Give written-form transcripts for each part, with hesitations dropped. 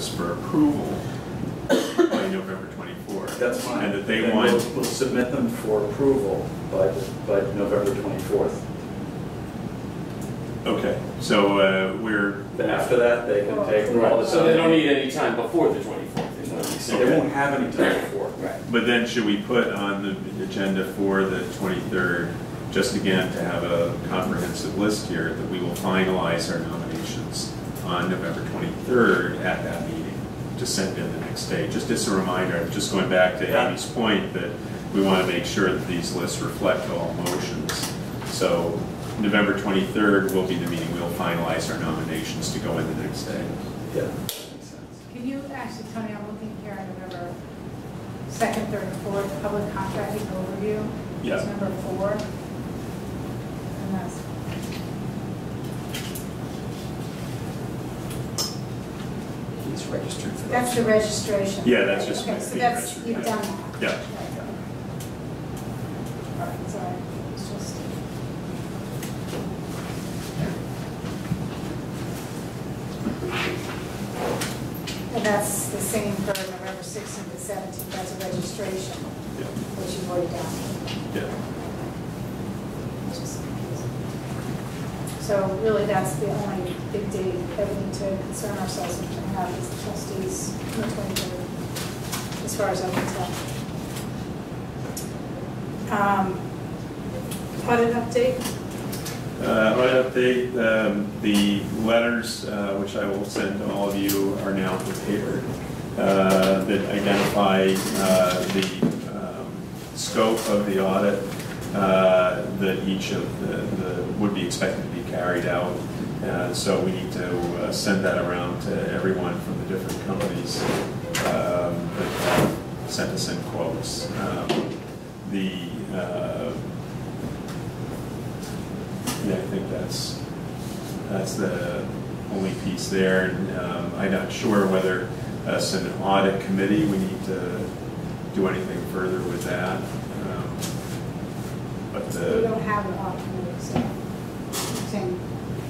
for approval by November 24th. That's fine. And that they then want... we'll submit them for approval by November 24th. Okay, so we're... After that, they can take all the So they don't need any time before the 24th. Is what he's saying. They won't have any time before. Right. But then should we put on the agenda for the 23rd, just again to have a comprehensive list here, that we will finalize our nominations on November 23rd at that meeting, to send in the next day. Just as a reminder, just going back to Amy's point, that we want to make sure that these lists reflect all motions. So November 23rd will be the meeting. We'll finalize our nominations to go in the next day. Yeah, that makes sense. Can you actually, Tony, I'm looking here at November 2nd, 3rd, and 4th, public contracting overview. Yeah. It's number 4. And that's He's registered for that. that's the registration. Yeah, that's just okay. So being that's registered, you've yeah. done that. Yeah. Right. All right. Sorry. It's just. And that's the same for November 16th to 17th. That's a registration, Yeah. which you've already done. Yeah. Just confusing. So really, that's the only big date that we need to concern ourselves with and have as the trustees on the 23rd, as far as I can tell. Audit update. Audit update, the letters, which I will send to all of you, are now prepared, that identify the scope of the audit that each of the would be expected to be carried out. So we need to send that around to everyone from the different companies that have sent us in quotes. Yeah, I think that's the only piece there. And, I'm not sure whether as an audit committee we need to do anything further with that. But We don't have an audit committee, so I'm saying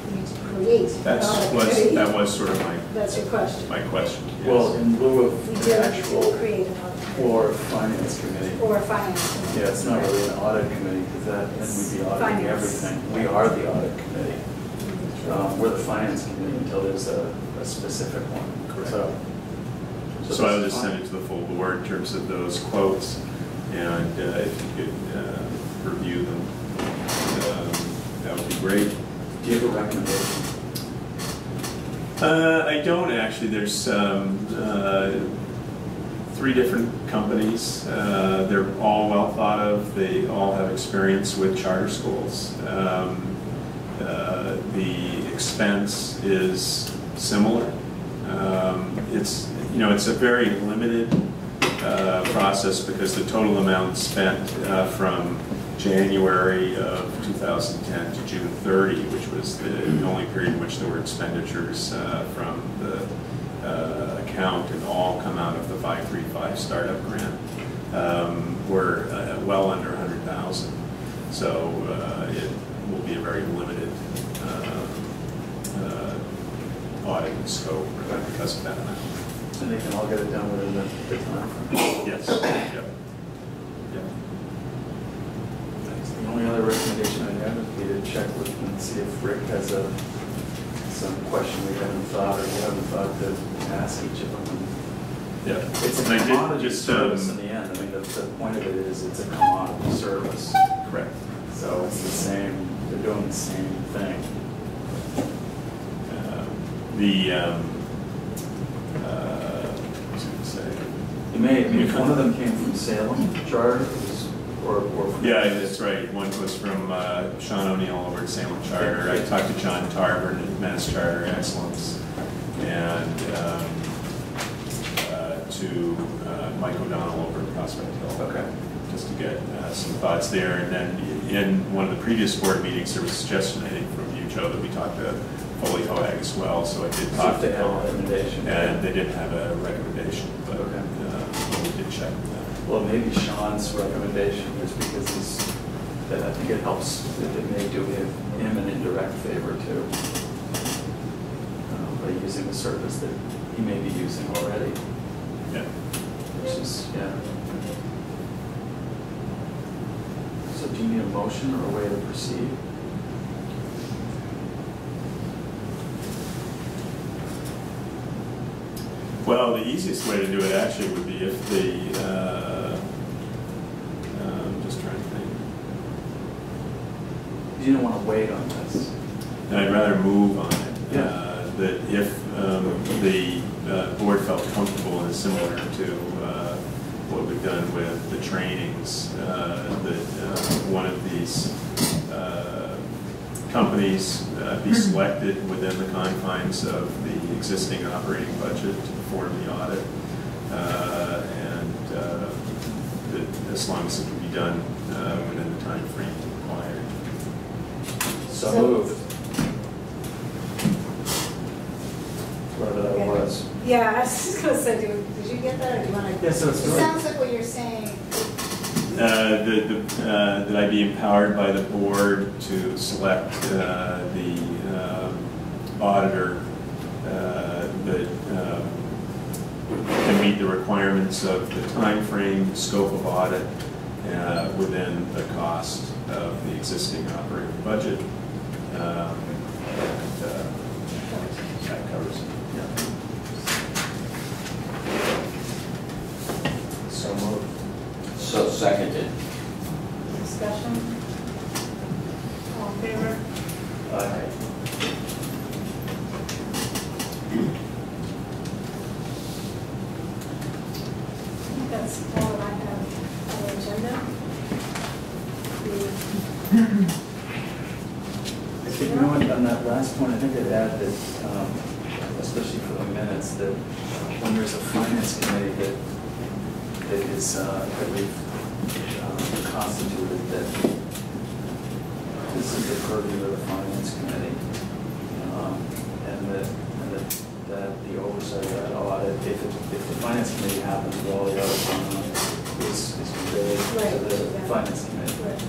we need to create an audit committee. that was sort of That's your question. my question. Yes. Well, in lieu We of do an need to actual create an audit committee. or finance committee. Or a finance committee. Yeah, it's not really an audit committee because then we'd be auditing Finance. everything. We are the audit committee. We're the finance committee until there's a specific one. Correct. So I'll just send it to the full board in terms of those quotes, and if you could review them, that would be great. Do you have a recommendation? I don't actually. There's 3 different companies. They're all well thought of. They all have experience with charter schools. The expense is similar. It's a very limited process because the total amount spent from January of 2010 to June 30, which was the only period in which there were expenditures from the account, and all come out of the 535 startup grant, were well under 100,000. So it will be a very limited audit and scope because of that amount. And they can all get it done within the time frame. Yes. Yep. Yep. Thanks. The only other recommendation I have would be to check with and see if Rick has some question we haven't thought or we haven't thought to ask each of them. Yeah. It's a And I did commodity just, service in the end. I mean, the point of it is it's a commodity service. Correct. So it's the same, they're doing the same thing. What was I going to say? You may, I mean, if one of them came from Salem Charter, or from... Yeah, that's right. One was from Sean O'Neill over at Salem Charter. I talked to John Tarver at Mass Charter Excellence, and to Mike O'Donnell over at Prospect Hill. Okay. Just to get some thoughts there. And then in one of the previous board meetings, there was a suggestion, I think, from you, Joe, that we talked to Foley Hoag as well. So I did talk to they had a them, recommendation. and they didn't have a recommendation, but Okay. we did check with them. Well, maybe Sean's recommendation is because that I think it helps, it may do him an indirect favor too. But somebody using the service that he may be using already, Yeah. which is, yeah. So do you need a motion or a way to proceed? Well, the easiest way to do it actually would be if the, I'm just trying to think. You don't want to wait on this. I'd rather move on it. Yeah. That if the board felt comfortable and similar to what we've done with the trainings, that one of these companies be selected within the confines of the existing operating budget to perform the audit, and that as long as it can be done within the time frame required. So moved. Whatever that was. Yeah, I was just gonna say, did you get that, or do you wanna? Yeah, so it's It really- sounds like what you're saying. That I be empowered by the board to select the auditor that can meet the requirements of the time frame, scope of audit within the cost of the existing operating budget. And that covers it. Yeah. So moved. So seconded. Discussion? All in favor? Aye. I think that's all that I have on the agenda. I think, you know what, on that last point, I think I'd add that, especially for the minutes, that when there's a finance committee that is, that we've constituted, that this is the purview of the finance committee, and that the oversight of that audit, if the finance committee happens, all the other is conveyed Right, to the yeah. finance committee. Right.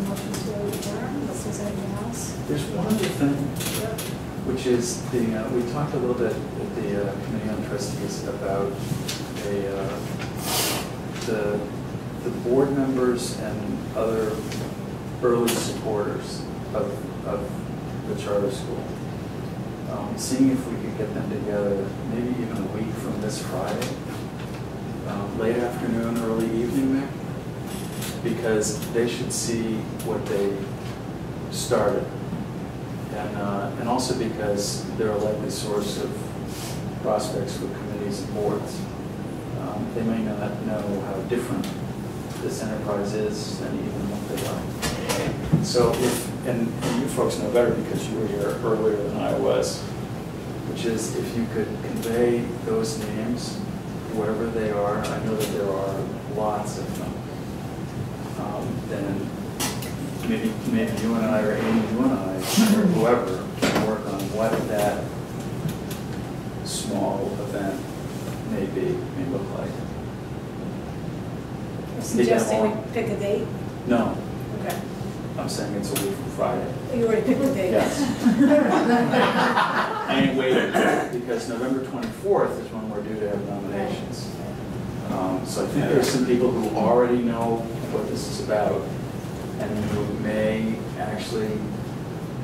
Motion to adjourn, unless there's anything else? There's one other thing, Yep. which is the, we talked a little bit at the Committee on Trustees about the board members and other early supporters of the charter school. Seeing if we could get them together, maybe even a week from this Friday, late afternoon, early evening, Mick, because they should see what they started. And also because they're a likely source of prospects for committees and boards. They may not know how different this enterprise is than even what they like. So if, and you folks know better because you were here earlier than I was, which is if you could convey those names, wherever they are, I know that there are lots of them, then maybe you and I, or Amy, you and I, or whoever, can work on what that small event may look like. Suggesting we pick a date? No, Okay. I'm saying it's a week from Friday. You already picked the date? Yes. I ain't waiting, because November 24th is when we're due to have nominations. So I think there's some people who already know what this is about, and who may actually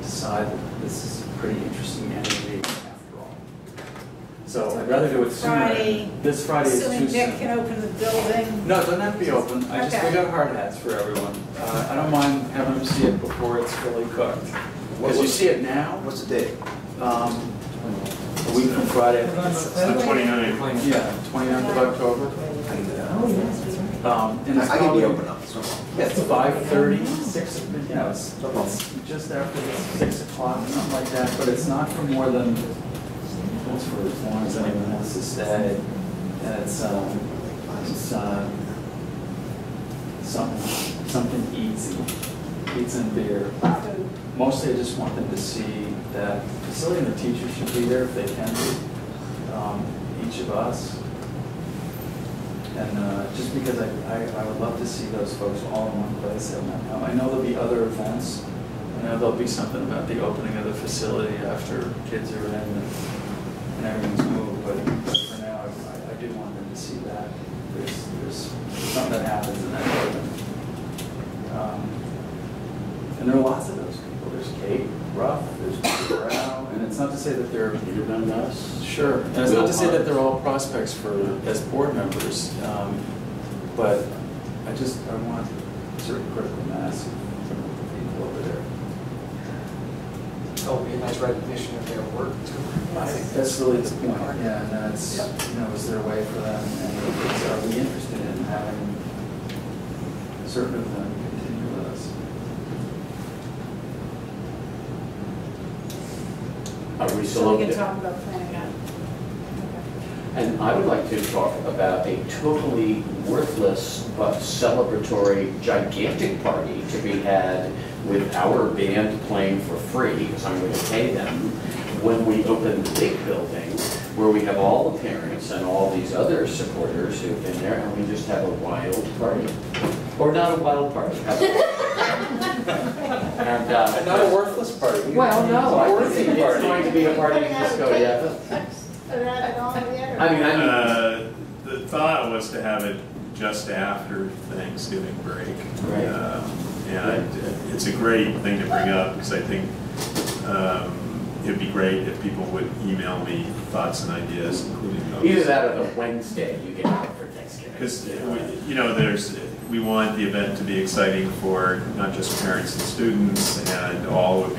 decide that this is a pretty interesting energy after all. So I'd rather do it sooner. Friday, This Friday is too assuming Nick soon. can open the building. No, it doesn't have to be open. I just, Okay. we got hard hats for everyone. I don't mind having them see it before it's fully cooked. Because you see it now, What's the date? a week from Friday, I think it's The 29th. yeah, 29th of October. And it's I can be probably, open up. So. yeah, it's 5:30, 6, you know, it's just after 6 o'clock, something like that, but it's not for more than, it's for as long as anyone wants to stay. And it's something easy, pizza and beer. Mostly I just want them to see that the facility and the teachers should be there if they can be. each of us. And just because I would love to see those folks all in one place at one time. I know there'll be other events. I know there'll be something about the opening of the facility after kids are in and everything's moved, but for now, I do want them to see that. There's something that happens in that building. And there are lots of those people. There's Kate Ruff, there's Peter Brown, and it's not to say that they're Peter Van Ness. sure, and it's not to say that they're all prospects for as board members, but I want a certain critical mass of people over there. It'll be a nice recognition of their work too. I think that's really the point. Yeah, and that's is there a way for them, and are we interested in having certain of them continue with us? Are we So we can still? talk about planning that. And I would like to talk about a totally worthless but celebratory, gigantic party to be had with our band playing for free, because I'm going to pay them, when we open the big building, where we have all the parents and all these other supporters who've been there, and we just have a wild party. Or not a wild party. And, Not a worthless party. well, no, I Worthy think it's party. going to be a party in Disco, yeah. I mean, The thought was to have it just after Thanksgiving break. Right. And it's a great thing to bring up, because I think it'd be great if people would email me thoughts and ideas, including those. either that or the Wednesday you get out for Thanksgiving. Because, we want the event to be exciting for not just parents and students, and all would be